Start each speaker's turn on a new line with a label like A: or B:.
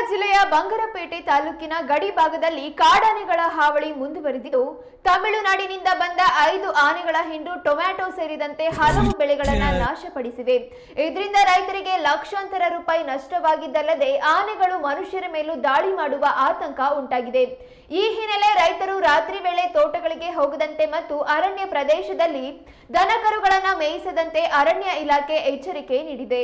A: ಜಿಲ್ಲೆಯ ಬಂಗರಪೇಟೆ ತಾಲೂಕಿನ ಗಡಿ ಭಾಗದಲ್ಲಿ ಕಾಡಾನೆಗಳ ಹಾವಳಿ ಮುಂದುವರೆದಿದ್ದು, ತಮಿಳುನಾಡಿನಿಂದ ಬಂದ 5 ಆನೆಗಳ ಹಿಂಡು ಟೊಮ್ಯಾಟೊ ಸೇರಿದಂತೆ ಹಲವು ಬೆಳೆಗಳನ್ನು ನಾಶಪಡಿಸಿವೆ. ಇದರಿಂದ ರೈತರಿಗೆ ಲಕ್ಷಾಂತರ ರೂಪಾಯಿ ನಷ್ಟವಾಗಿದ್ದಲ್ಲದೆ ಆನೆಗಳು ಮನುಷ್ಯರ ಮೇಲೂ ದಾಳಿ ಮಾಡುವ ಆತಂಕ ಉಂಟಾಗಿದೆ. ಈ ಹಿನ್ನೆಲೆ ರೈತರು ರಾತ್ರಿ ವೇಳೆ ತೋಟಗಳಿಗೆ ಹೋಗದಂತೆ ಮತ್ತು ಅರಣ್ಯ ಪ್ರದೇಶದಲ್ಲಿ ದನಕರುಗಳನ್ನು ಮೇಯಿಸದಂತೆ ಅರಣ್ಯ ಇಲಾಖೆ ಎಚ್ಚರಿಕೆ ನೀಡಿದೆ.